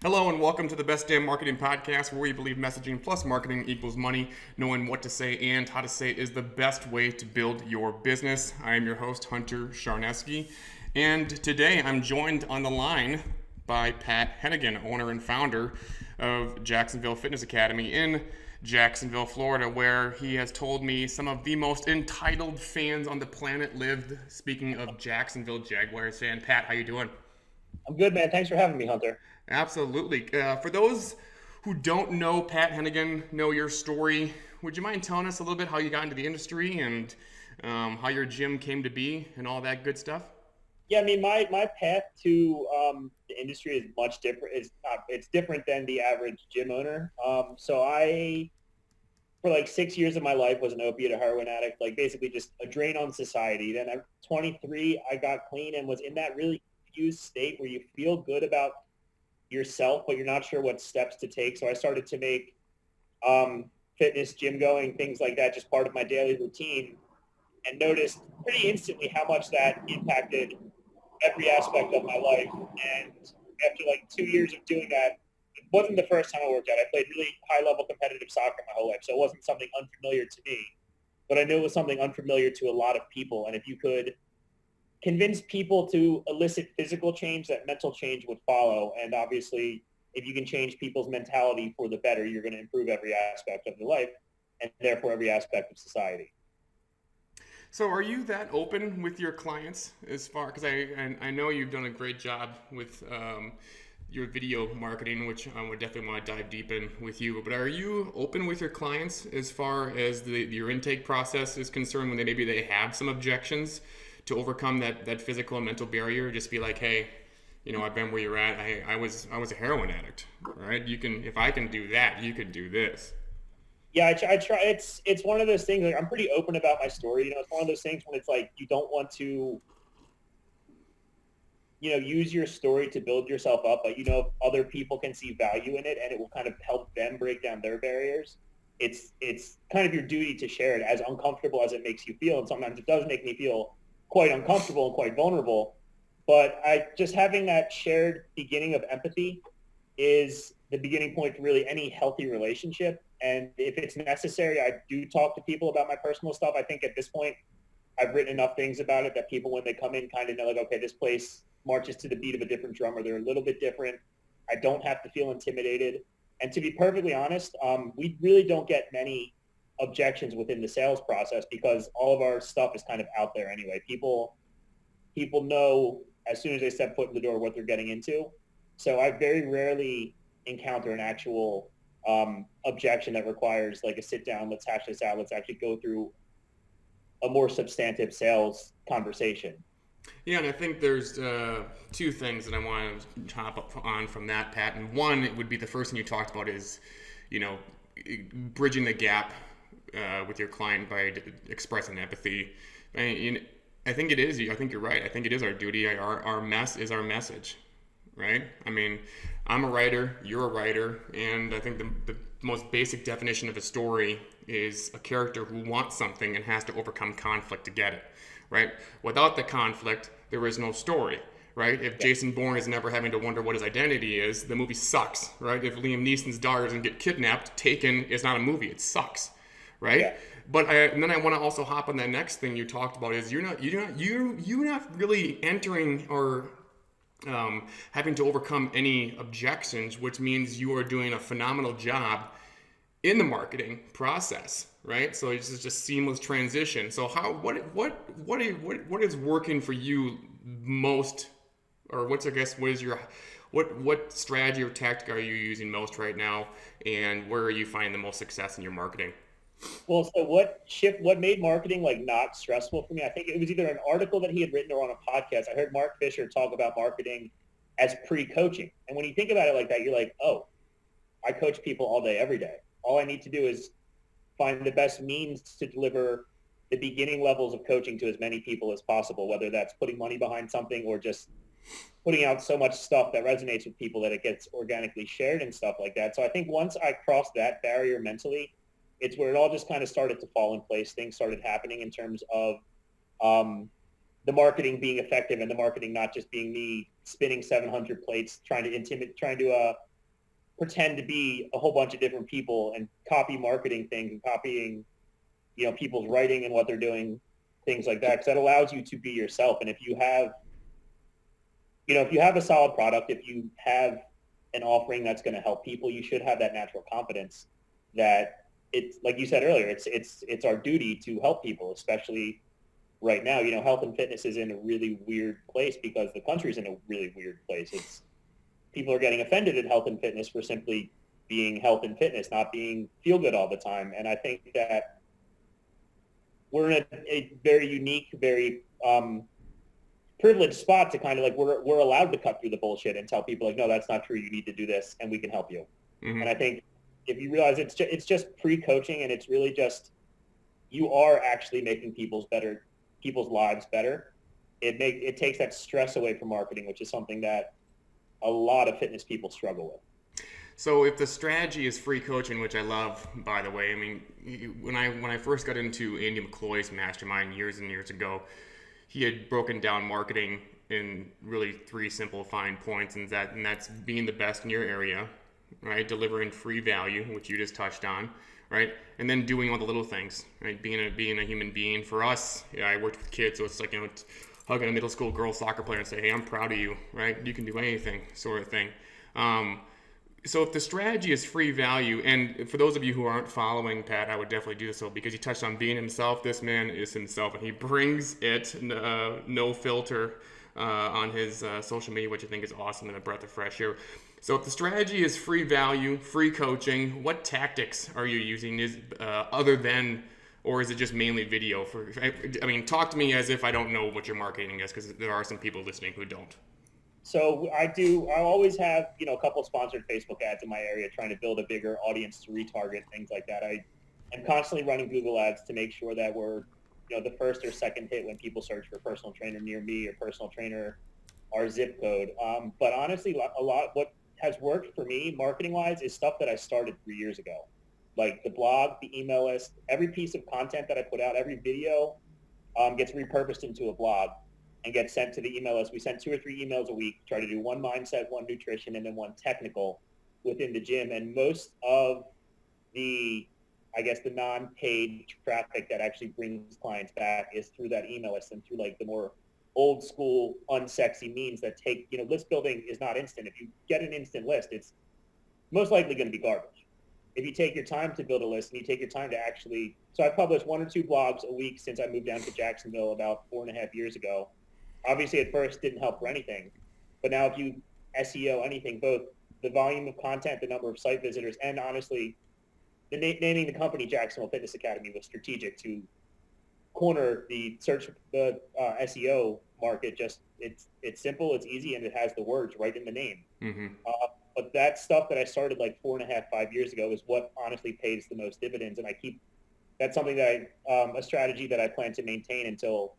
Hello and welcome to the Best Damn Marketing Podcast, where we believe messaging plus marketing equals money. Knowing what to say and how to say it is the best way to build your business. I am your host, Hunter Charneski, and today I'm joined on the line by Pat Henigan, owner and founder of Jacksonville Fitness Academy in Jacksonville, Florida, where he has told me some of the most entitled fans on the planet lived. Speaking of Jacksonville Jaguars fan, Pat, how you doing? I'm good, man. Thanks for having me, Hunter. Absolutely. For those who don't know Pat Henigan, know your story, would you mind telling us a little bit how you got into the industry and how your gym came to be and all that good stuff? Yeah, I mean, my path to the industry is much different. It's different than the average gym owner. So I, for like 6 years of my life, was an opiate or heroin addict, like basically just a drain on society. Then at 23, I got clean and was in that really confused state where you feel good about yourself, but you're not sure what steps to take. So I started to make fitness, gym going, things like that, just part of my daily routine, and noticed pretty instantly how much that impacted every aspect of my life. And after like 2 years of doing that, it wasn't the first time I worked out. I played really high level competitive soccer my whole life, so it wasn't something unfamiliar to me. But I knew it was something unfamiliar to a lot of people. And if you could convince people to elicit physical change, that mental change would follow. And obviously, if you can change people's mentality for the better, you're going to improve every aspect of their life and therefore every aspect of society. So, are you that open with your clients as far? Because I know you've done a great job with your video marketing, which I would definitely want to dive deep in with you. But are you open with your clients as far as your intake process is concerned when maybe they have some objections to overcome that physical and mental barrier? Just be like, hey, I've been where you're at. I was a heroin addict, right? If I can do that, you can do this. Yeah, I try. It's one of those things. Like I'm pretty open about my story. It's one of those things when it's like you don't want to, use your story to build yourself up, but if other people can see value in it and it will kind of help them break down their barriers, it's kind of your duty to share it, as uncomfortable as it makes you feel. And sometimes it does make me feel quite uncomfortable and quite vulnerable. But I just having that shared beginning of empathy is the beginning point for really any healthy relationship. And if it's necessary, I do talk to people about my personal stuff. I think at this point, I've written enough things about it that people, when they come in, kind of know, like, okay, this place marches to the beat of a different drummer. They're a little bit different. I don't have to feel intimidated. And to be perfectly honest, we really don't get many objections within the sales process because all of our stuff is kind of out there anyway. People know as soon as they step foot in the door what they're getting into. So I very rarely encounter an actual objection that requires like a sit down, let's hash this out, let's actually go through a more substantive sales conversation. Yeah, and I think there's two things that I want to hop up on from that, Pat. And one, it would be the first thing you talked about is, you know, bridging the gap with your client by expressing empathy. I think it is. I think you're right. I think it is our duty. Our mess is our message, right? I mean, I'm a writer. You're a writer, and I think the most basic definition of a story is a character who wants something and has to overcome conflict to get it, right? Without the conflict, there is no story, right? If Jason Bourne is never having to wonder what his identity is, the movie sucks, right? If Liam Neeson's daughter doesn't get kidnapped, Taken is not a movie. It sucks, right? Yeah. And then I want to also hop on that next thing you talked about is you're not really entering or having to overcome any objections, which means you are doing a phenomenal job in the marketing process, right? So it's just seamless transition. So what is working for you most, or what is your what strategy or tactic are you using most right now, and where are you finding the most success in your marketing? Well, so what made marketing like not stressful for me? I think it was either an article that he had written or on a podcast. I heard Mark Fisher talk about marketing as pre-coaching. And when you think about it like that, you're like, oh, I coach people all day, every day. All I need to do is find the best means to deliver the beginning levels of coaching to as many people as possible, whether that's putting money behind something or just putting out so much stuff that resonates with people that it gets organically shared and stuff like that. So I think once I crossed that barrier mentally, it's where it all just kind of started to fall in place. Things started happening in terms of the marketing being effective and the marketing not just being me spinning 700 plates, trying to pretend to be a whole bunch of different people and copy marketing things and copying, people's writing and what they're doing, things like that. Because that allows you to be yourself. And if you have a solid product, if you have an offering that's going to help people, you should have that natural confidence that it's, like you said earlier, it's our duty to help people, especially right now. Health and fitness is in a really weird place because the country's in a really weird place. People are getting offended at health and fitness for simply being health and fitness, not being feel good all the time. And I think that we're in a very unique, very privileged spot to kind of like, we're allowed to cut through the bullshit and tell people like, no, that's not true. You need to do this and we can help you. Mm-hmm. And I think if you realize it's just pre-coaching, and it's really just, you are actually making people's lives better. It takes that stress away from marketing, which is something that a lot of fitness people struggle with. So if the strategy is free coaching, which I love, by the way, I mean, when I first got into Andy McCloy's mastermind years and years ago, he had broken down marketing in really 3 simple fine points, and that's being the best in your area, right? Delivering free value, which you just touched on, right? And then doing all the little things, right? Being a human being. For us, I worked with kids, so it's like, it's hugging a middle school girl soccer player and say, hey, I'm proud of you, right? You can do anything, sort of thing. So if the strategy is free value, and for those of you who aren't following Pat, I would definitely do so, because he touched on being himself. This man is himself, and he brings it, no filter, on his social media, which I think is awesome and a breath of fresh air. So if the strategy is free value, free coaching, what tactics are you using other than, or is it just mainly video? I mean, talk to me as if I don't know what your marketing is, because there are some people listening who don't. So I always have, a couple of sponsored Facebook ads in my area, trying to build a bigger audience to retarget, things like that. I am constantly running Google ads to make sure that we're, the first or second hit when people search for personal trainer near me or personal trainer, our zip code. But honestly, a lot, what has worked for me marketing wise is stuff that I started 3 years ago. Like the blog, the email list, every piece of content that I put out, every video gets repurposed into a blog and get sent to the email list. We send 2 or 3 emails a week, try to do 1 mindset, 1 nutrition, and then 1 technical within the gym. And most of the non-paid traffic that actually brings clients back is through that email list and through like the more old school, unsexy means that take, list building is not instant. If you get an instant list, it's most likely going to be garbage. If you take your time to build a list and you take your time to actually, so I published 1 or 2 blogs a week since I moved down to Jacksonville about 4.5 years ago. Obviously, at first, didn't help for anything. But now if you SEO anything, both the volume of content, the number of site visitors, and honestly, naming the company Jacksonville Fitness Academy was strategic to corner the SEO market. Just it's simple, it's easy, and it has the words right in the name. Mm-hmm. But that stuff that I started like 4.5, 5 years ago is what honestly pays the most dividends. And that's something that a strategy that I plan to maintain until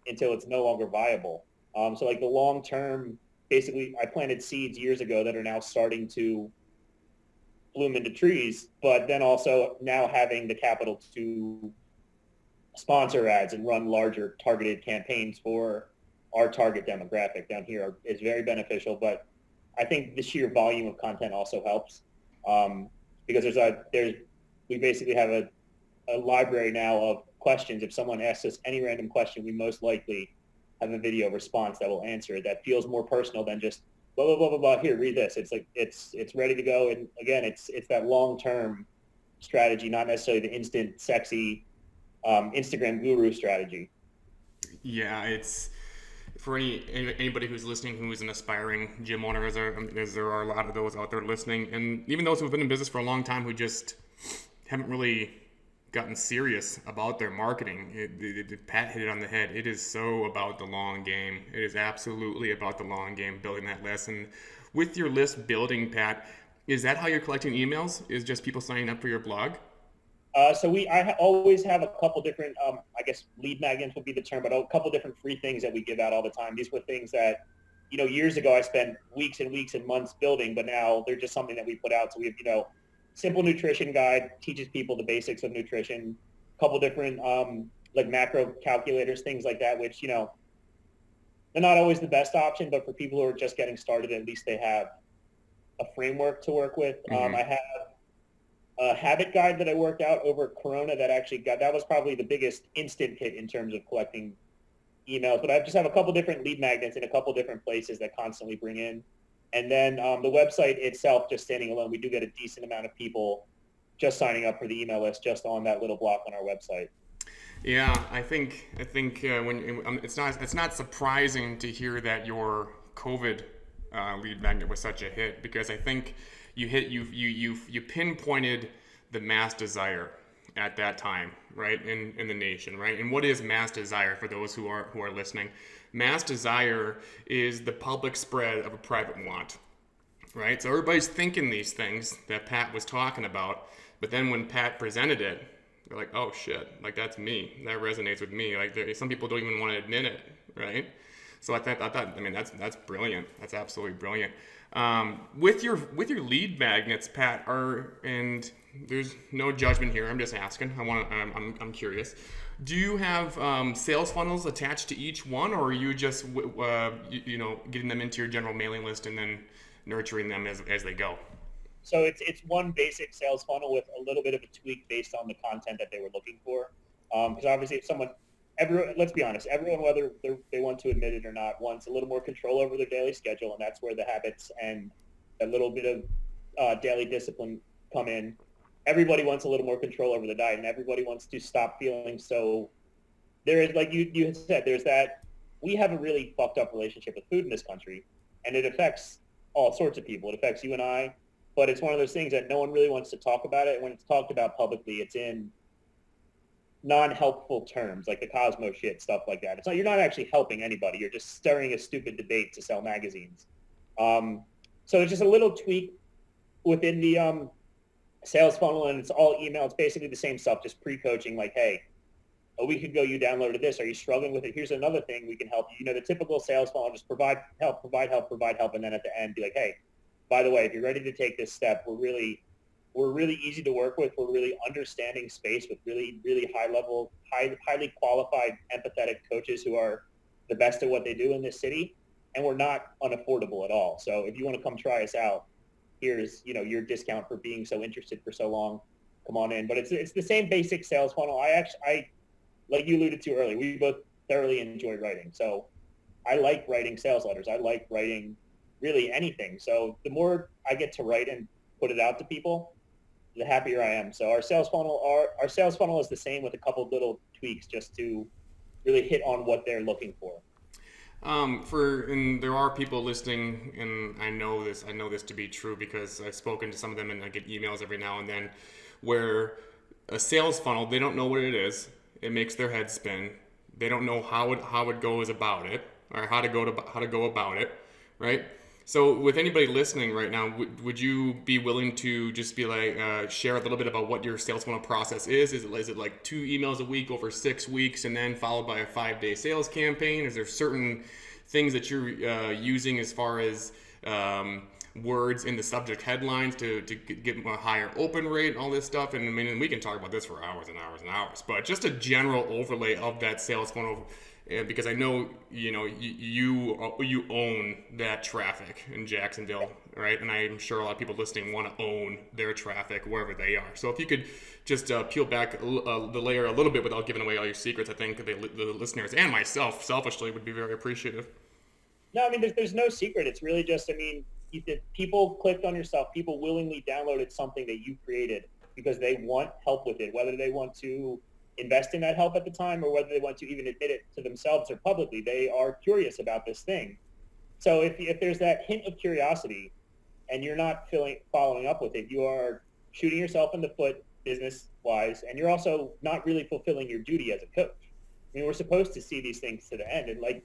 it's no longer viable. So like the long term, basically I planted seeds years ago that are now starting to bloom into trees, but then also now having the capital to sponsor ads and run larger targeted campaigns for our target demographic down here is very beneficial. But I think the sheer volume of content also helps, because we basically have a library now of questions. If someone asks us any random question, we most likely have a video response that will answer it that feels more personal than just blah, blah, blah, blah, blah. Here, read this. It's like, it's ready to go. And again, it's that long-term strategy, not necessarily the instant, sexy Instagram guru strategy. Yeah, it's for anybody who's listening who is an aspiring gym owner, as there are a lot of those out there listening, and even those who've been in business for a long time who just haven't really gotten serious about their marketing. Pat hit it on the head. It is so about the long game. It is absolutely about the long game, building that list. And with your list building, Pat, is that how you're collecting emails? Is just people signing up for your blog? So I always have a couple different, lead magnets would be the term, but a couple different free things that we give out all the time. These were things that, years ago I spent weeks and weeks and months building, but now they're just something that we put out. So we have, simple nutrition guide, teaches people the basics of nutrition, a couple different macro calculators, things like that, which, they're not always the best option, but for people who are just getting started, at least they have a framework to work with. Mm-hmm. I have a habit guide that I worked out over Corona that was probably the biggest instant hit in terms of collecting emails. But I just have a couple different lead magnets in a couple different places that constantly bring in. And then the website itself, just standing alone, we do get a decent amount of people just signing up for the email list just on that little block on our website. Yeah, I think when it's not surprising to hear that your COVID lead magnet was such a hit, because I think you pinpointed the mass desire at that time, right, in the nation, right? And what is mass desire for those who are listening? Mass desire is the public spread of a private want, right? So everybody's thinking these things that Pat was talking about, but then when Pat presented it, they're like, oh shit, like that's me. That resonates with me. Like some people don't even want to admit it, right? So I thought, I mean, that's brilliant. That's absolutely brilliant. With your lead magnets, Pat, and there's no judgment here. I'm just asking. I'm curious. Do you have sales funnels attached to each one, or are you just getting them into your general mailing list and then nurturing them as they go? So it's one basic sales funnel with a little bit of a tweak based on the content that they were looking for. Because obviously, let's be honest, everyone, whether they want to admit it or not, wants a little more control over their daily schedule, and that's where the habits and a little bit of daily discipline come in. Everybody wants a little more control over the diet, and everybody wants to stop feeling so. There is, like you had said, there's that we have a really fucked up relationship with food in this country, and it affects all sorts of people. It affects you and I, but it's one of those things that no one really wants to talk about it. And when it's talked about publicly, it's in non-helpful terms, like the Cosmo shit, stuff like that. You're not actually helping anybody. You're just stirring a stupid debate to sell magazines. So it's just a little tweak within the sales funnel, and it's all email. It's basically the same stuff, just pre-coaching, like, hey, a week ago you downloaded this. Are you struggling with it? Here's another thing we can help you. The typical sales funnel, just provide help, and then at the end be like, hey, by the way, if you're ready to take this step, we're really easy to work with. We're really understanding space with really, really highly qualified, empathetic coaches who are the best at what they do in this city, and we're not unaffordable at all. So if you want to come try us out, here's your discount for being so interested for so long. Come on in. But it's the same basic sales funnel. I like you alluded to earlier, we both thoroughly enjoy writing. So I like writing sales letters. I like writing really anything. So the more I get to write and put it out to people, the happier I am. So our sales funnel is the same with a couple of little tweaks just to really hit on what they're looking for. And there are people listening, and I know this to be true because I've spoken to some of them and I get emails every now and then where a sales funnel, they don't know what it is. It makes their head spin. They don't know how it goes about it, or how to go about it, right? So with anybody listening right now, would you be willing to just be like share a little bit about what your sales funnel process is? Is it like 2 emails a week over 6 weeks and then followed by a 5-day sales campaign? Is there certain things that you're using as far as words in the subject headlines to get a higher open rate and all this stuff? And I mean, we can talk about this for hours and hours and hours, but just a general overlay of that sales funnel, because I know you own that traffic in Jacksonville, right? And I'm sure a lot of people listening want to own their traffic wherever they are. So if you could just peel back the layer a little bit without giving away all your secrets, I think the listeners and myself selfishly would be very appreciative. No, I mean, there's no secret. It's really just, I mean, people clicked on your stuff. People willingly downloaded something that you created because they want help with it, whether they want to invest in that help at the time or whether they want to even admit it to themselves or publicly. They are curious about this thing. So if there's that hint of curiosity and you're not following up with it, you are shooting yourself in the foot business-wise, and you're also not really fulfilling your duty as a coach. I mean, we're supposed to see these things to the end. And like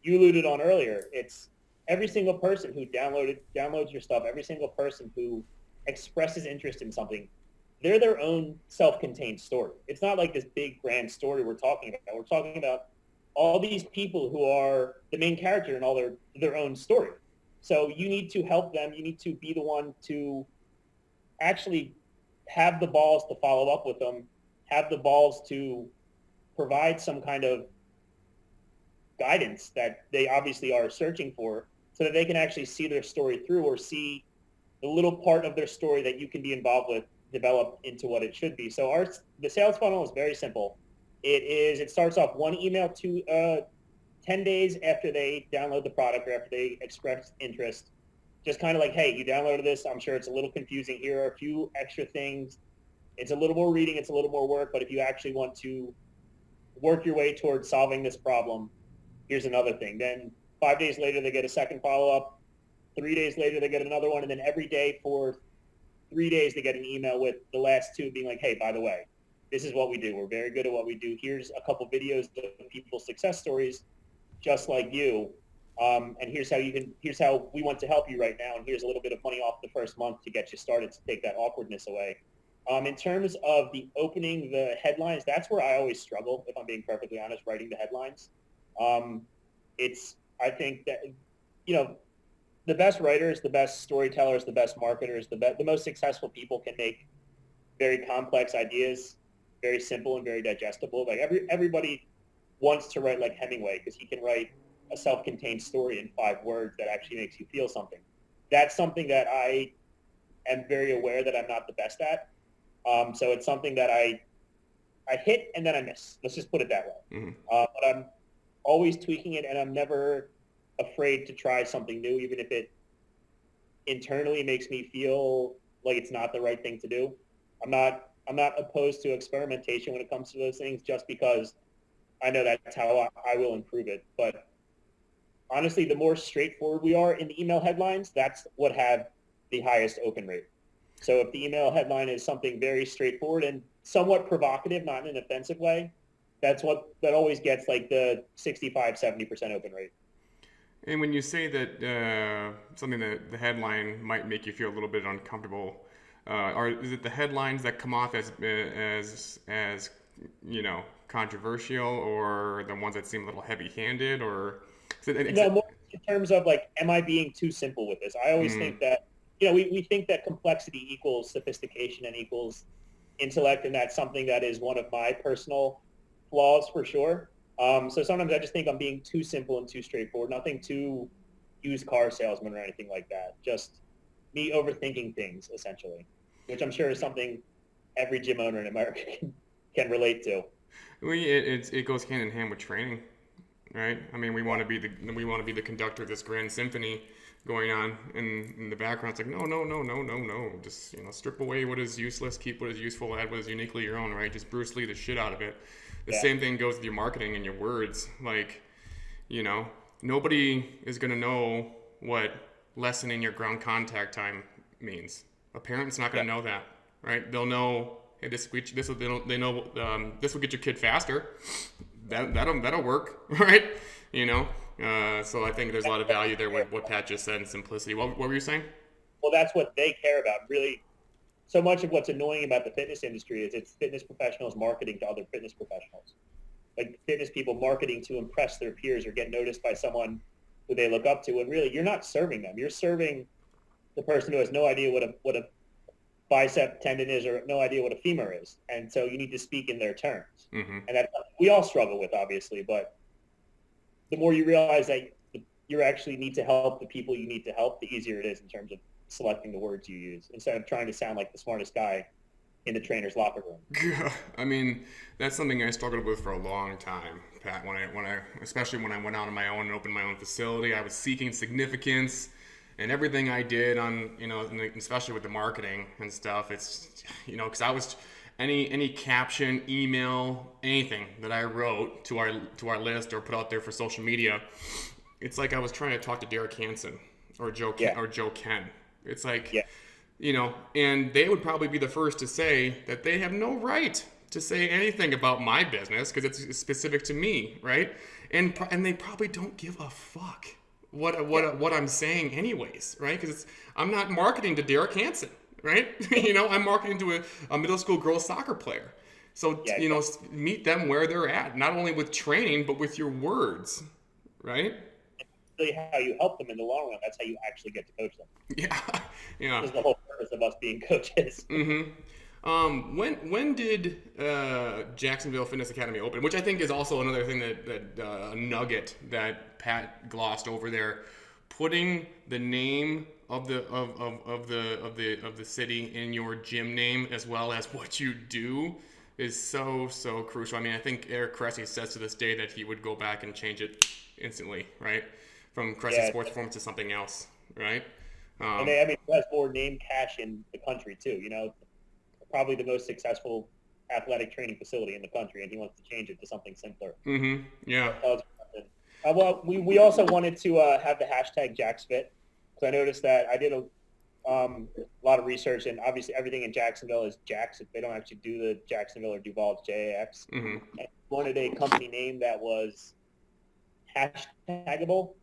you alluded on earlier, it's every single person who downloads your stuff, every single person who expresses interest in something, they're their own self-contained story. It's not like this big grand story we're talking about. We're talking about all these people who are the main character in all their own story. So you need to help them. You need to be the one to actually have the balls to follow up with them, have the balls to provide some kind of guidance that they obviously are searching for so that they can actually see their story through or see the little part of their story that you can be involved with develop into what it should be. So the sales funnel is very simple. It starts off one email to 10 days after they download the product or after they express interest. Just kind of like, hey, you downloaded this. I'm sure it's a little confusing. Here are a few extra things. It's a little more reading. It's a little more work. But if you actually want to work your way towards solving this problem, here's another thing. Then 5 days later, they get a second follow-up. 3 days later, they get another one. And then every day for 3 days, they get an email with the last two being like, hey, by the way, this is what we do. We're very good at what we do. Here's a couple videos of people's success stories just like you. And here's how we want to help you right now. And here's a little bit of money off the first month to get you started to take that awkwardness away. In terms of the opening, the headlines, that's where I always struggle, if I'm being perfectly honest, writing the headlines. I think that, the best writers, the best storytellers, the best marketers, the most successful people can make very complex ideas very simple and very digestible. Like everybody wants to write like Hemingway because he can write a self-contained story in 5 words that actually makes you feel something. That's something that I am very aware that I'm not the best at. So it's something that I hit and then I miss. Let's just put it that way. Mm-hmm. But I'm always tweaking it, and I'm never afraid to try something new, even if it internally makes me feel like it's not the right thing to do. I'm not opposed to experimentation when it comes to those things, just because I know that's how I will improve it. But honestly, the more straightforward we are in the email headlines, that's what have the highest open rate. So if the email headline is something very straightforward and somewhat provocative, not in an offensive way, that always gets like the 65-70% open rate. And when you say that something that the headline might make you feel a little bit uncomfortable, is it the headlines that come off as controversial, or the ones that seem a little heavy-handed, or? No, more in terms of like, am I being too simple with this? I always think that, we think that complexity equals sophistication and equals intellect, and that's something that is one of my personal flaws for sure. So sometimes I just think I'm being too simple and too straightforward. Nothing too used car salesman or anything like that. Just me overthinking things, essentially, which I'm sure is something every gym owner in America can relate to. It goes hand in hand with training, right? I mean, we want to be the conductor of this grand symphony going on in the background. It's like, no. Just, strip away what is useless, keep what is useful, add what is uniquely your own, right? Just Bruce Lee the shit out of it. The same thing goes with your marketing and your words. Like, nobody is going to know what lessening your ground contact time means. A parent's not going to know that, right? They'll know, hey, this will get your kid faster. That'll work, right? So I think there's a lot of value there with what Pat just said in simplicity. What were you saying? Well, that's what they care about. Really, so much of what's annoying about the fitness industry is it's fitness professionals marketing to other fitness professionals. Like fitness people marketing to impress their peers or get noticed by someone who they look up to. And really, you're not serving them. You're serving the person who has no idea what a bicep tendon is or no idea what a femur is. And so you need to speak in their terms. Mm-hmm. And that we all struggle with, obviously. But the more you realize that you actually need to help the people you need to help, the easier it is in terms of selecting the words you use instead of trying to sound like the smartest guy in the trainer's locker room. I mean, that's something I struggled with for a long time, Pat. Especially when I went out on my own and opened my own facility, I was seeking significance, and everything I did on, especially with the marketing and stuff. It's, because I was any caption, email, anything that I wrote to our list or put out there for social media, it's like I was trying to talk to Derek Hansen or Joe Ken. It's like, and they would probably be the first to say that they have no right to say anything about my business because it's specific to me, right? And they probably don't give a fuck what I'm saying anyways, right? Because I'm not marketing to Derek Hansen, right? I'm marketing to a middle school girls soccer player. So, meet them where they're at, not only with training, but with your words, right? Really how you help them in the long run. That's how you actually get to coach them. Yeah. This is the whole purpose of us being coaches. Mm-hmm. When did Jacksonville Fitness Academy open? Which I think is also another thing that a nugget that Pat glossed over there. Putting the name of the city in your gym name as well as what you do is so crucial. I mean, I think Eric Cressy says to this day that he would go back and change it instantly, right? From Cressy Sports Performance to something else, right? And I mean, he has more name cash in the country too. You know, probably the most successful athletic training facility in the country, and he wants to change it to something simpler. Mm-hmm. Yeah. Well, we also wanted to have the hashtag JacksFit, because I noticed that I did a lot of research, and obviously everything in Jacksonville is Jacks. They don't actually do the Jacksonville or Duval, it's JAX. Mm-hmm. And wanted a company name that was hashtagable,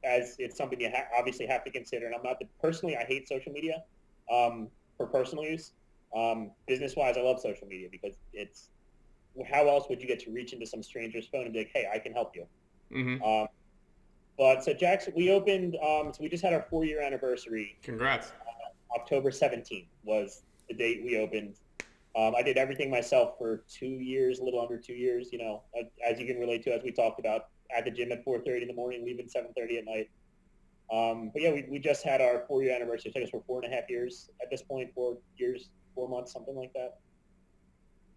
as it's something you obviously have to consider. And I'm not personally, I hate social media for personal use. Business-wise, I love social media because it's how else would you get to reach into some stranger's phone and be like, hey, I can help you. Mm-hmm. But so Jackson, we opened, so we just had our 4-year anniversary. Congrats. October 17th was the date we opened. I did everything myself for 2 years, a little under 2 years, you know, as you can relate to, as we talked about, at the gym at 4:30 in the morning, leaving 7:30 at night. But yeah, we just had our 4-year anniversary. I guess we're 4.5 years at this point, 4 years, 4 months, something like that.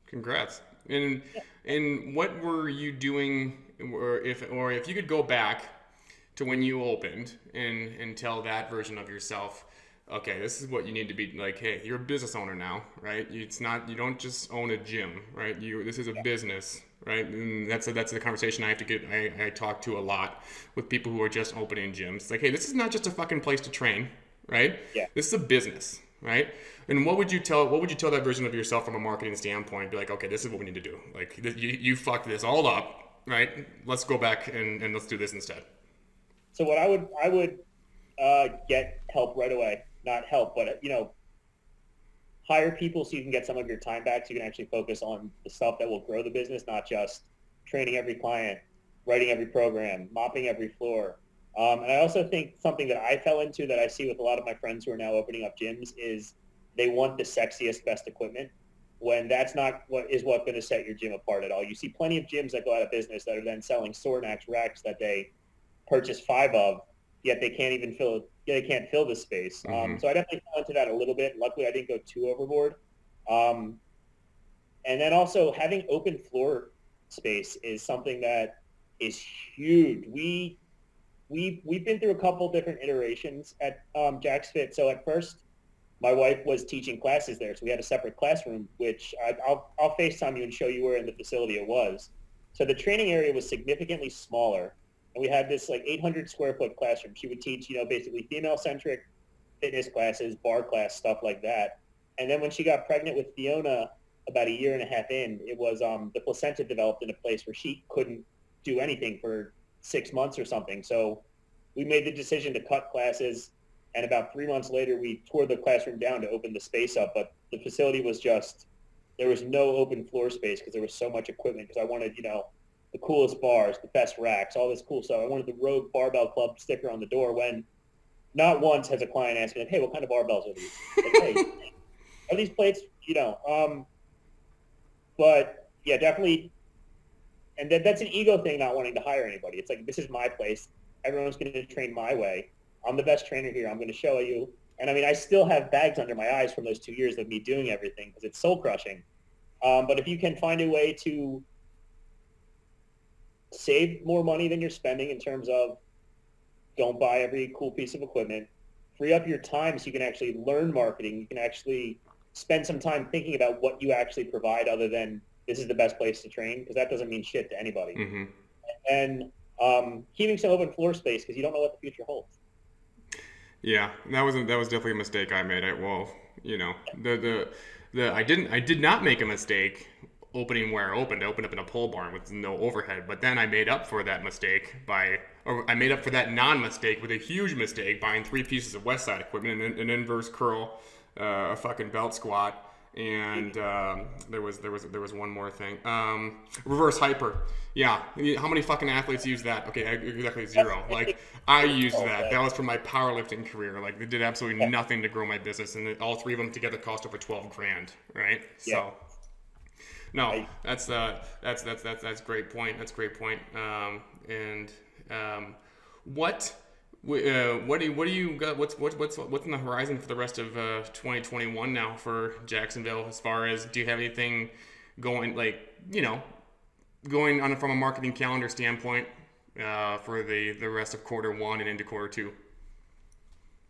Congrats. And what were you doing, or if you could go back to when you opened and tell that version of yourself, okay, this is what you need to be like. Hey, you're a business owner now, right? It's not, you don't just own a gym, right? This is a business, right? And that's the conversation I have to get. I talk to a lot with people who are just opening gyms. It's like, hey, this is not just a fucking place to train, right? Yeah. This is a business, right? And what would you tell that version of yourself from a marketing standpoint? Be like, okay, this is what we need to do. Like, you fucked this all up, right? Let's go back and let's do this instead. So what I would get help right away. Not help, but, you know, hire people so you can get some of your time back, so you can actually focus on the stuff that will grow the business, not just training every client, writing every program, mopping every floor. And I also think something that I fell into that I see with a lot of my friends who are now opening up gyms is they want the sexiest, best equipment, when that's not what's going to set your gym apart at all. You see plenty of gyms that go out of business that are then selling Sornax racks that they purchase 5 of, yet they can't even fill the space. Mm-hmm. So I definitely fell into that a little bit. Luckily, I didn't go too overboard. And then also having open floor space is something that is huge. We've been through a couple different iterations at JacksFit. So at first, my wife was teaching classes there, so we had a separate classroom, which I'll FaceTime you and show you where in the facility it was. So the training area was significantly smaller. And we had this like 800 square foot classroom. She would teach, you know, basically female-centric fitness classes, bar class, stuff like that. And then when she got pregnant with Fiona about 1.5 years in, it was the placenta developed in a place where she couldn't do anything for 6 months or something. So we made the decision to cut classes. And about 3 months later, we tore the classroom down to open the space up. But the facility was there was no open floor space because there was so much equipment, because I wanted, you know, the coolest bars, the best racks, all this cool stuff. I wanted the Rogue Barbell Club sticker on the door, when not once has a client asked me, hey, what kind of barbells are these? Like, hey, are these plates? You know, but yeah, definitely. And that's an ego thing, not wanting to hire anybody. It's like, this is my place. Everyone's going to train my way. I'm the best trainer here. I'm going to show you. And I mean, I still have bags under my eyes from those 2 years of me doing everything, because it's soul crushing. But if you can find a way to save more money than you're spending in terms of don't buy every cool piece of equipment, free up your time so you can actually learn marketing, you can actually spend some time thinking about what you actually provide other than this is the best place to train, because that doesn't mean shit to anybody. Mm-hmm. And keeping some open floor space, because you don't know what the future holds. Yeah, that was definitely a mistake I made. I did not make a mistake opening where I opened. I opened up in a pole barn with no overhead, but then I made up for that mistake I made up for that non-mistake with a huge mistake, buying 3 pieces of West Side equipment, an inverse curl, a fucking belt squat, and there was one more thing. Reverse hyper. Yeah, how many fucking athletes use that? Okay, exactly 0. Like, I used that. That was for my powerlifting career. Like, they did absolutely nothing to grow my business, and all 3 of them together cost over $12,000, right? Yeah. So, no, that's great point. That's great point. What What do you got? What's on the horizon for the rest of 2021 now for Jacksonville? As far as, do you have anything going, like, going on from a marketing calendar standpoint for the rest of quarter one and into quarter two?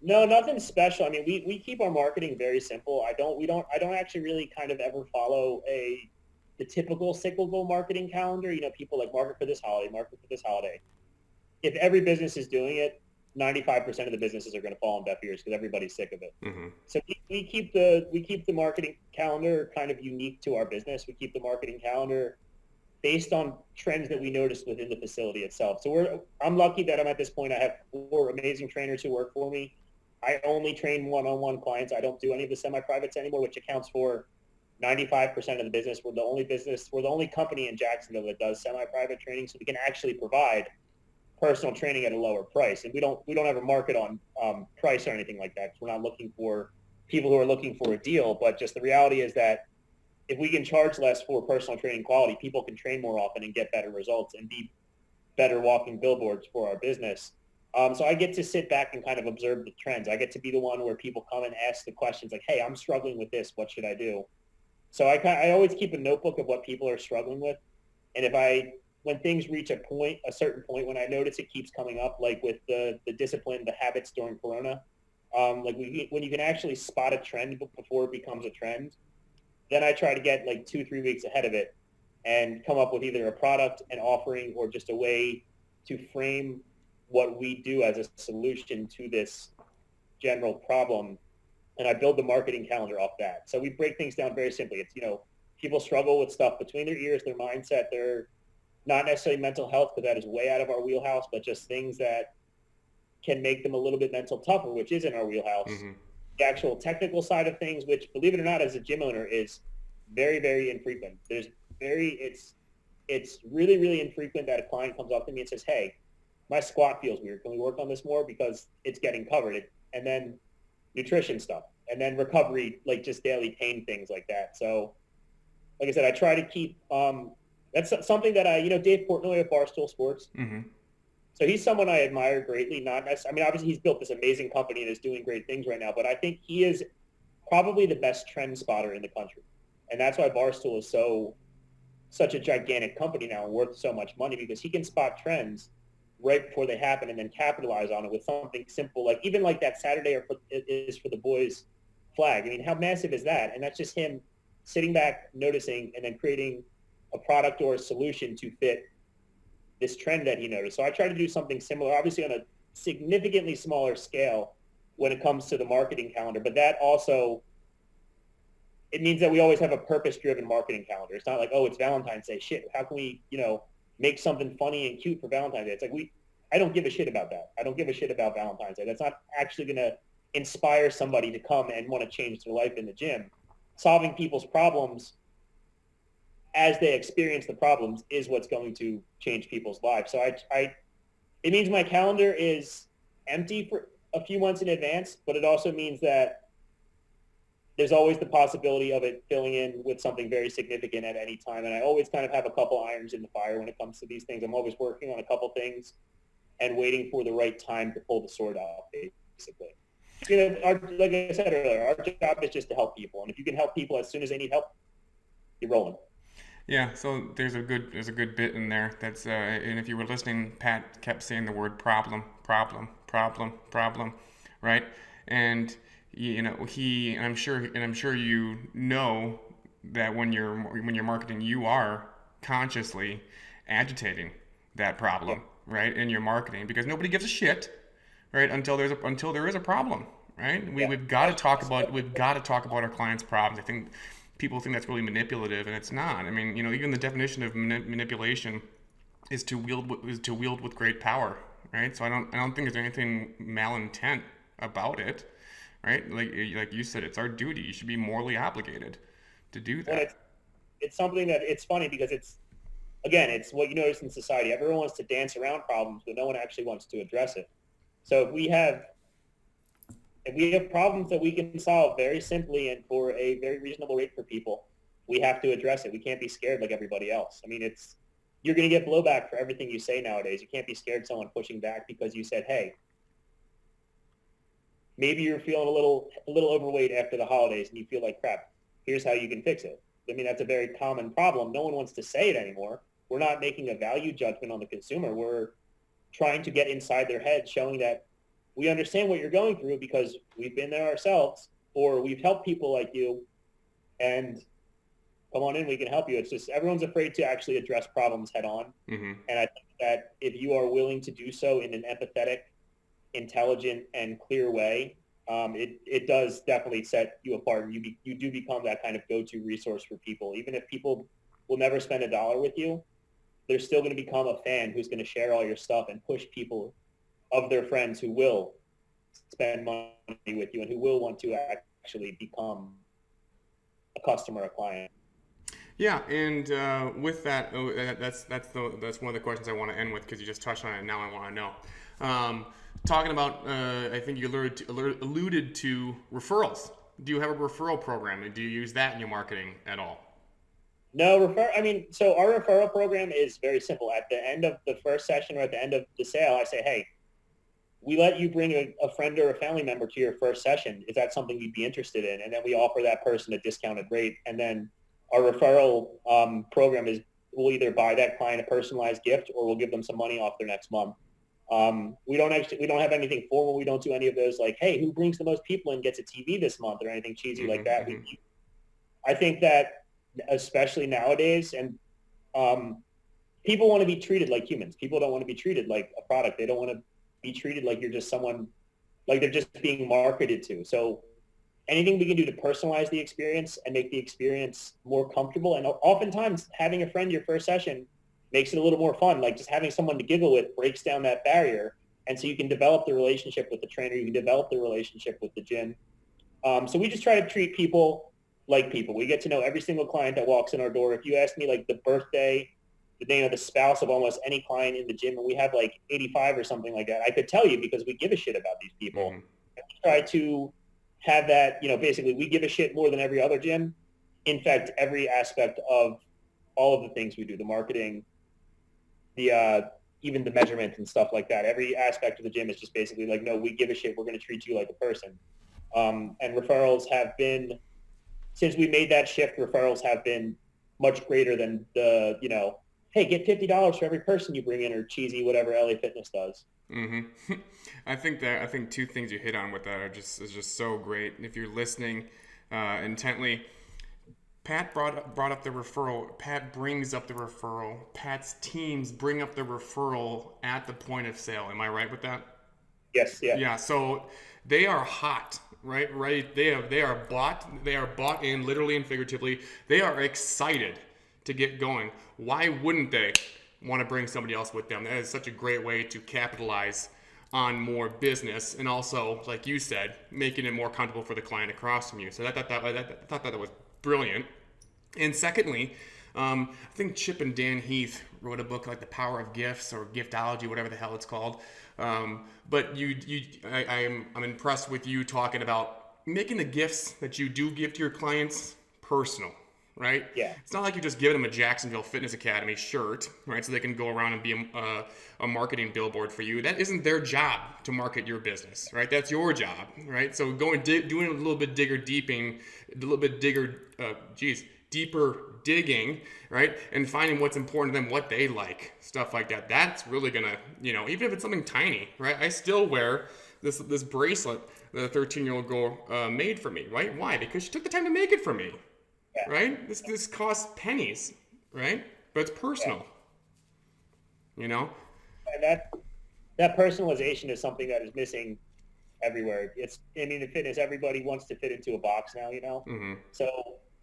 No, nothing special. I mean, we keep our marketing very simple. I don't actually really kind of ever follow the typical cyclical marketing calendar. People like market for this holiday, market for this holiday. If every business is doing it, 95% of the businesses are going to fall on deaf ears because everybody's sick of it. Mm-hmm. So we keep the marketing calendar kind of unique to our business. We keep the marketing calendar based on trends that we noticed within the facility itself. So I'm lucky that I'm at this point. I have 4 amazing trainers who work for me. I only train one-on-one clients. I don't do any of the semi-privates anymore, which accounts for 95% of the business. We're the only company in Jacksonville that does semi-private training, so we can actually provide personal training at a lower price. And we don't ever market on price or anything like that. We're not looking for people who are looking for a deal, but just the reality is that if we can charge less for personal training quality, people can train more often and get better results and be better walking billboards for our business. So I get to sit back and kind of observe the trends. I get to be the one where people come and ask the questions like, hey, I'm struggling with this. What should I do? So I always keep a notebook of what people are struggling with. And when things reach a certain point, when I notice it keeps coming up, like with the discipline, the habits during Corona, when you can actually spot a trend before it becomes a trend, then I try to get like 2-3 weeks ahead of it and come up with either a product, an offering, or just a way to frame what we do as a solution to this general problem. And I build the marketing calendar off that. So we break things down very simply. It's, people struggle with stuff between their ears, their mindset, their not necessarily mental health, because that is way out of our wheelhouse, but just things that can make them a little bit mental tougher, which is in our wheelhouse. Mm-hmm. The actual technical side of things, which, believe it or not, as a gym owner, is very, very infrequent. It's really, really infrequent that a client comes up to me and says, hey, my squat feels weird. Can we work on this more? Because it's getting covered. And then nutrition stuff, and then recovery, like just daily pain things like that. So, like I said, I try to keep, that's something that Dave Portnoy of Barstool Sports. Mm-hmm. So he's someone I admire greatly. Not necessarily, obviously he's built this amazing company and is doing great things right now, but I think he is probably the best trend spotter in the country. And that's why Barstool is such a gigantic company now and worth so much money, because he can spot trends right before they happen and then capitalize on it with something simple, like even like that Saturday is for the boys flag. I mean, how massive is that? And that's just him sitting back, noticing, and then creating a product or a solution to fit this trend that he noticed. So I try to do something similar, obviously on a significantly smaller scale when it comes to the marketing calendar. But that also, it means that we always have a purpose-driven marketing calendar. It's not like, oh, it's Valentine's Day. Shit, how can we, make something funny and cute for Valentine's Day? It's like, I don't give a shit about that. I don't give a shit about Valentine's Day. That's not actually going to inspire somebody to come and want to change their life in the gym. Solving people's problems as they experience the problems is what's going to change people's lives. So it means my calendar is empty for a few months in advance, but it also means that there's always the possibility of it filling in with something very significant at any time. And I always kind of have a couple irons in the fire when it comes to these things. I'm always working on a couple things and waiting for the right time to pull the sword out, basically. Like I said earlier, our job is just to help people. And if you can help people as soon as they need help, you're rolling. Yeah, so there's a good bit in there. That's and if you were listening, Pat kept saying the word problem, right? And and I'm sure that when you're marketing, you are consciously agitating that problem, right, in your marketing, because nobody gives a shit, right, until there is a problem, right? We've got to talk about our clients' problems. I think people think that's really manipulative, and it's not. I mean, even the definition of manipulation is to wield with great power, right? So I don't think there's anything malintent about it, right? Like you said, it's our duty. You should be morally obligated to do that. Well, it's something that it's funny because it's what you notice in society. Everyone wants to dance around problems, but no one actually wants to address it. So if we have problems that we can solve very simply and for a very reasonable rate for people, we have to address it. We can't be scared like everybody else. I mean, you're going to get blowback for everything you say nowadays. You can't be scared of someone pushing back because you said, hey, Maybe you're feeling a little overweight after the holidays and you feel like crap. Here's how you can fix it. I mean, that's a very common problem. No one wants to say it anymore. We're not making a value judgment on the consumer. We're trying to get inside their head, showing that we understand what you're going through because we've been there ourselves, or we've helped people like you, and come on in, we can help you. It's just everyone's afraid to actually address problems head on. Mm-hmm. And I think that if you are willing to do so in an empathetic, intelligent, and clear way, it does definitely set you apart. You do become that kind of go-to resource for people. Even if people will never spend $1 with you, they're still going to become a fan who's going to share all your stuff and push people of their friends who will spend money with you and who will want to actually become a customer, a client. Yeah, and with that, that's one of the questions I want to end with because you just touched on it. And now I want to know. Talking about, I think you alluded to referrals. Do you have a referral program, and do you use that in your marketing at all? No, so our referral program is very simple. At the end of the first session or at the end of the sale, I say, hey, we let you bring a friend or a family member to your first session. Is that something you'd be interested in? And then we offer that person a discounted rate. And then our referral program is we'll either buy that client a personalized gift or we'll give them some money off their next month. We don't have anything formal. We don't do any of those like, hey, who brings the most people and gets a TV this month or anything cheesy like that. Mm-hmm. I think that especially nowadays, and people want to be treated like humans. People don't want to be treated like a product. They don't want to be treated like you're just someone, like they're just being marketed to. So anything we can do to personalize the experience and make the experience more comfortable. And oftentimes having a friend your first session makes it a little more fun. Like just having someone to giggle with breaks down that barrier. And so you can develop the relationship with the trainer. You can develop the relationship with the gym. So we just try to treat people like people. We get to know every single client that walks in our door. If you ask me like the birthday, the name of the spouse of almost any client in the gym, and we have like 85 or something like that, I could tell you because we give a shit about these people. Mm-hmm. And we try to have that, basically we give a shit more than every other gym. In fact, every aspect of all of the things we do, the marketing, the even the measurement and stuff like that, every aspect of the gym is just basically like, no, we give a shit. We're going to treat you like a person. And referrals have been, since we made that shift, referrals have been much greater than the, hey, get $50 for every person you bring in, or cheesy whatever LA Fitness does. Mm-hmm. I think two things you hit on with that is just so great. If you're listening intently, Pat brought up the referral. Pat brings up the referral. Pat's teams bring up the referral at the point of sale. Am I right with that? Yes. Yeah. Yeah. So they are hot, right? Right. They are bought in, literally and figuratively. They are excited to get going. Why wouldn't they want to bring somebody else with them? That is such a great way to capitalize on more business, and also, like you said, making it more comfortable for the client across from you. So I thought that was brilliant. And secondly, I think Chip and Dan Heath wrote a book like The Power of Gifts or Giftology, whatever the hell it's called. But I'm impressed with you talking about making the gifts that you do give to your clients personal, right? Yeah. It's not like you're just giving them a Jacksonville Fitness Academy shirt, right? So they can go around and be a marketing billboard for you. That isn't their job to market your business, right? That's your job, right? So doing a little bit deeper digging, right? And finding what's important to them, what they like, stuff like that. That's really gonna, even if it's something tiny, right? I still wear this bracelet that a 13-year-old girl made for me, right? Why? Because she took the time to make it for me. Yeah. Right? This costs pennies, right? But it's personal. Yeah. And that personalization is something that is missing everywhere. In fitness, everybody wants to fit into a box now, Mm-hmm. So,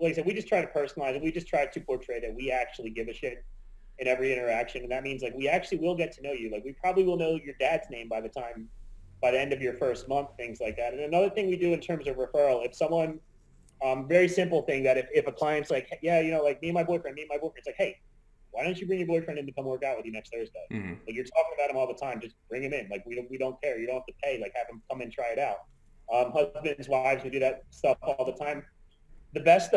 like I said, we just try to personalize it. We just try to portray that we actually give a shit in every interaction. And that means like we actually will get to know you. Like we probably will know your dad's name by the end of your first month, things like that. And another thing we do in terms of referral, if someone, very simple thing that if a client's like, yeah, like me and my boyfriend, it's like, hey, why don't you bring your boyfriend in to come work out with you next Thursday? Mm-hmm. Like you're talking about him all the time, just bring him in. Like we don't care. You don't have to pay. Like have him come and try it out. Husbands, wives, we do that stuff all the time. The best,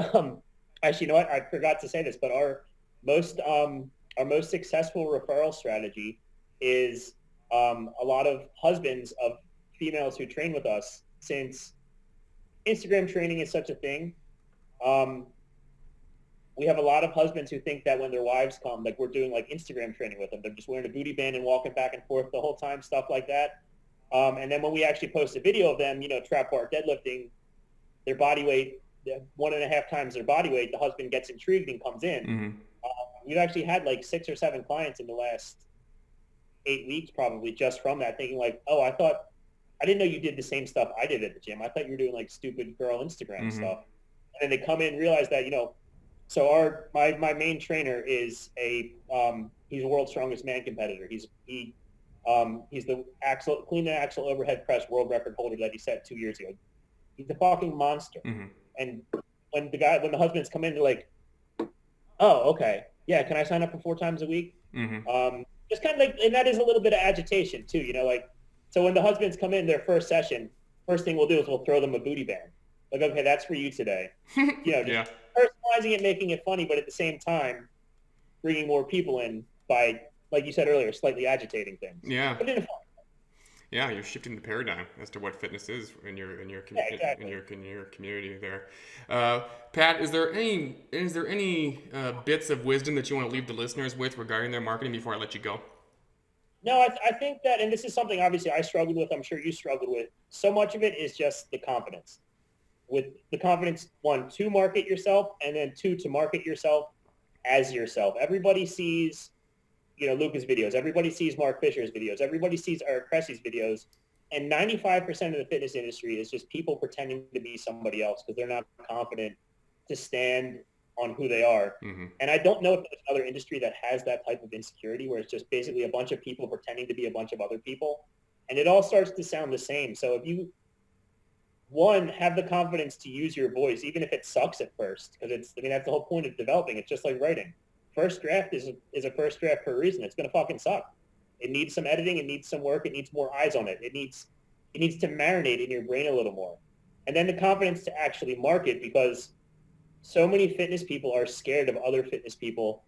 actually, you know what? I forgot to say this, but our most successful referral strategy is a lot of husbands of females who train with us since Instagram training is such a thing, we have a lot of husbands who think that when their wives come, like we're doing like Instagram training with them. They're just wearing a booty band and walking back and forth the whole time, stuff like that. And then when we actually post a video of them, trap bar deadlifting, their body weight, 1.5 times their body weight, the husband gets intrigued and comes in. Mm-hmm. We've actually had like 6 or 7 clients in the last 8 weeks probably just from that, thinking like, oh, I didn't know you did the same stuff I did at the gym. I thought you were doing like stupid girl Instagram stuff. And then they come in and realize that, so my main trainer is he's a world's strongest man competitor. He's the clean and axle overhead press world record holder that he set 2 years ago. He's a fucking monster. Mm-hmm. And when the husbands come in, they're like, oh, okay, yeah, can I sign up for 4 times a week? Mm-hmm. Just kind of like, and that is a little bit of agitation too, so when the husbands come in their first session, first thing we'll do is we'll throw them a booty band. Like, okay, that's for you today. Just personalizing it, making it funny, but at the same time, bringing more people in by, like you said earlier, slightly agitating things. Yeah. But in a fun way. Yeah, you're shifting the paradigm as to what fitness is in your community there. Pat, is there any bits of wisdom that you want to leave the listeners with regarding their marketing before I let you go? No, I think that, and this is something obviously I struggled with, I'm sure you struggled with, so much of it is just the confidence. With the confidence, 1, to market yourself, and then 2, to market yourself as yourself. Everybody sees, Luca's videos. Everybody sees Mark Fisher's videos. Everybody sees Eric Cressy's videos. And 95% of the fitness industry is just people pretending to be somebody else because they're not confident to stand on who they are. Mm-hmm. And I don't know if there's another industry that has that type of insecurity where it's just basically a bunch of people pretending to be a bunch of other people. And it all starts to sound the same. So if you, 1, have the confidence to use your voice, even if it sucks at first, because that's the whole point of developing. It's just like writing. First draft is a first draft for a reason. It's going to fucking suck. It needs some editing. It needs some work. It needs more eyes on it. It needs to marinate in your brain a little more. And then the confidence to actually market, because so many fitness people are scared of other fitness people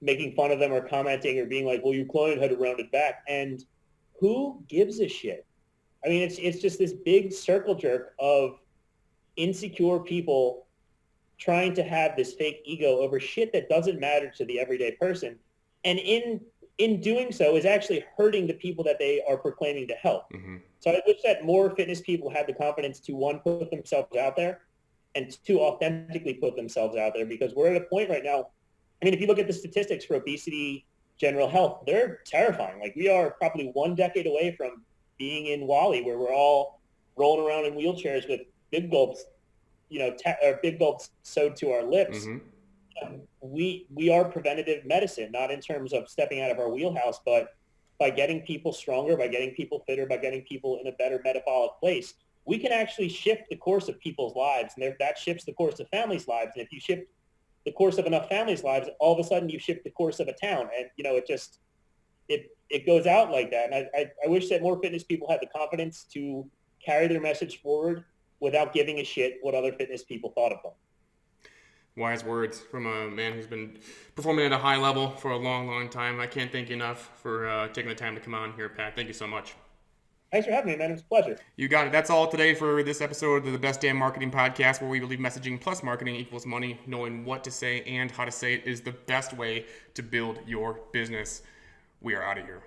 making fun of them or commenting or being like, well, your client had a rounded back. And who gives a shit? I mean, it's just this big circle jerk of insecure people trying to have this fake ego over shit that doesn't matter to the everyday person. And in doing so is actually hurting the people that they are proclaiming to help. Mm-hmm. So I wish that more fitness people had the confidence to, 1, put themselves out there, and 2, authentically put themselves out there, because we're at a point right now. I mean, if you look at the statistics for obesity, general health, they're terrifying. Like, we are probably 1 decade away from being in Wall-E, where we're all rolling around in wheelchairs with big gulps, or big gulps sewed to our lips. Mm-hmm. We are preventative medicine, not in terms of stepping out of our wheelhouse, but by getting people stronger, by getting people fitter, by getting people in a better metabolic place. We can actually shift the course of people's lives, and that shifts the course of families' lives. And if you shift the course of enough families' lives, all of a sudden you shift the course of a town. And, it goes out like that. And I wish that more fitness people had the confidence to carry their message forward without giving a shit what other fitness people thought of them. Wise words from a man who's been performing at a high level for a long, long time. I can't thank you enough for taking the time to come on here, Pat. Thank you so much. Thanks for having me, man. It was a pleasure. You got it. That's all today for this episode of the Best Damn Marketing Podcast, where we believe messaging plus marketing equals money. Knowing what to say and how to say it is the best way to build your business. We are out of here.